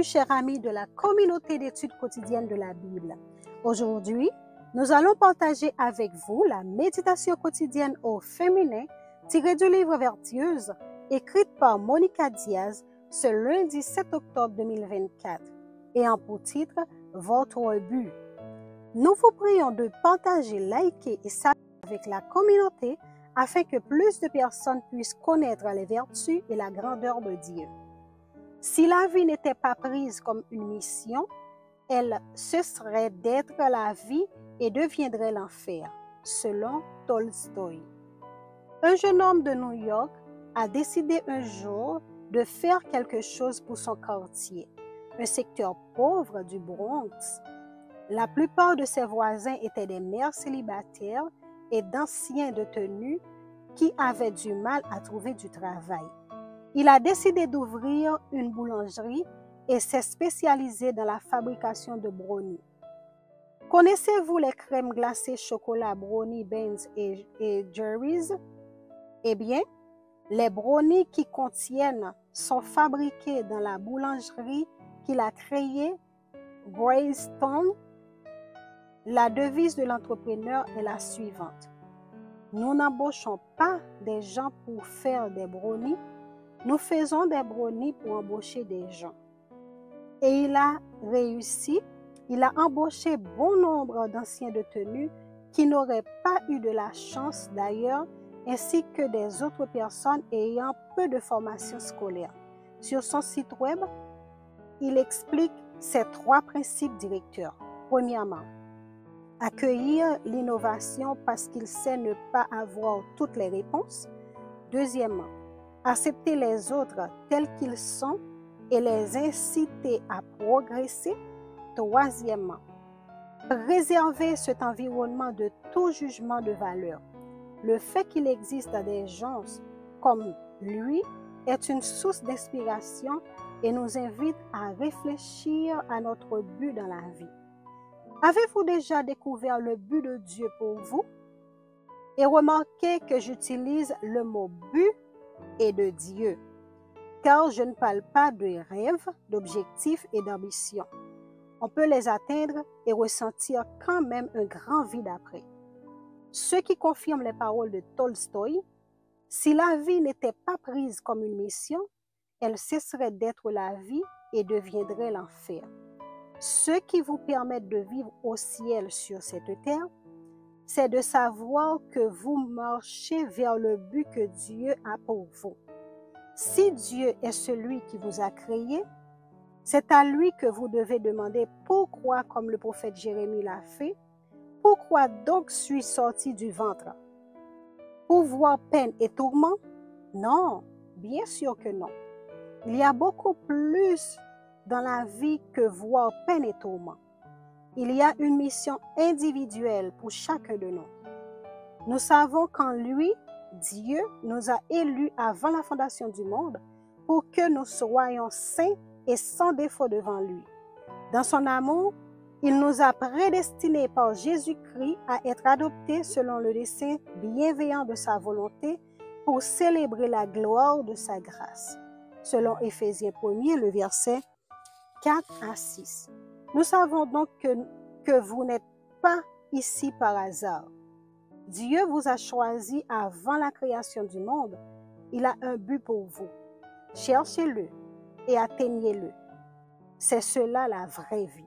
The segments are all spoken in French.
Bienvenue, chers amis de la communauté d'études quotidiennes de la Bible. Aujourd'hui, nous allons partager avec vous la méditation quotidienne au féminin tirée du livre Vertueuse, écrite par Monica Diaz ce lundi 7 octobre 2024, ayant pour titre « Votre but ». Nous vous prions de partager, liker et s'abonner avec la communauté afin que plus de personnes puissent connaître les vertus et la grandeur de Dieu. Si la vie n'était pas prise comme une mission, elle cesserait d'être la vie et deviendrait l'enfer, selon Tolstoï. Un jeune homme de New York a décidé un jour de faire quelque chose pour son quartier, un secteur pauvre du Bronx. La plupart de ses voisins étaient des mères célibataires et d'anciens détenus qui avaient du mal à trouver du travail. Il a décidé d'ouvrir une boulangerie et s'est spécialisé dans la fabrication de brownies. Connaissez-vous les crèmes glacées chocolat Brownie Benz et Jerry's? Eh bien, les brownies qui contiennent sont fabriqués dans la boulangerie qu'il a créée, Greystone. La devise de l'entrepreneur est la suivante: nous n'embauchons pas des gens pour faire des brownies, nous faisons des brownies pour embaucher des gens. Et il a réussi, il a embauché bon nombre d'anciens détenus qui n'auraient pas eu de la chance d'ailleurs, ainsi que des autres personnes ayant peu de formation scolaire. Sur son site web, il explique ces 3 principes directeurs. Premièrement, accueillir l'innovation parce qu'il sait ne pas avoir toutes les réponses. Deuxièmement, accepter les autres tels qu'ils sont et les inciter à progresser. Troisièmement, préserver cet environnement de tout jugement de valeur. Le fait qu'il existe des gens comme lui est une source d'inspiration et nous invite à réfléchir à notre but dans la vie. Avez-vous déjà découvert le but de Dieu pour vous? Et remarquez que j'utilise le mot but et de Dieu, car je ne parle pas de rêves, d'objectifs et d'ambitions. On peut les atteindre et ressentir quand même un grand vide après. Ce qui confirme les paroles de Tolstoï: si la vie n'était pas prise comme une mission, elle cesserait d'être la vie et deviendrait l'enfer. Ce qui vous permet de vivre au ciel sur cette terre, c'est de savoir que vous marchez vers le but que Dieu a pour vous. Si Dieu est celui qui vous a créé, c'est à lui que vous devez demander pourquoi, comme le prophète Jérémie l'a fait. Pourquoi donc suis-je sorti du ventre? Pour voir peine et tourment? Non, bien sûr que non. Il y a beaucoup plus dans la vie que voir peine et tourment. Il y a une mission individuelle pour chacun de nous. Nous savons qu'en lui, Dieu nous a élus avant la fondation du monde pour que nous soyons saints et sans défaut devant lui. Dans son amour, il nous a prédestinés par Jésus-Christ à être adoptés selon le dessein bienveillant de sa volonté pour célébrer la gloire de sa grâce. Selon Éphésiens 1, le verset 4 à 6. Nous savons donc que vous n'êtes pas ici par hasard. Dieu vous a choisi avant la création du monde. Il a un but pour vous. Cherchez-le et atteignez-le. C'est cela la vraie vie.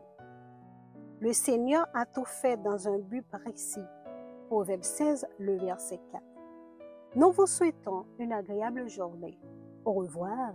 Le Seigneur a tout fait dans un but précis. Proverbe 16, le verset 4. Nous vous souhaitons une agréable journée. Au revoir.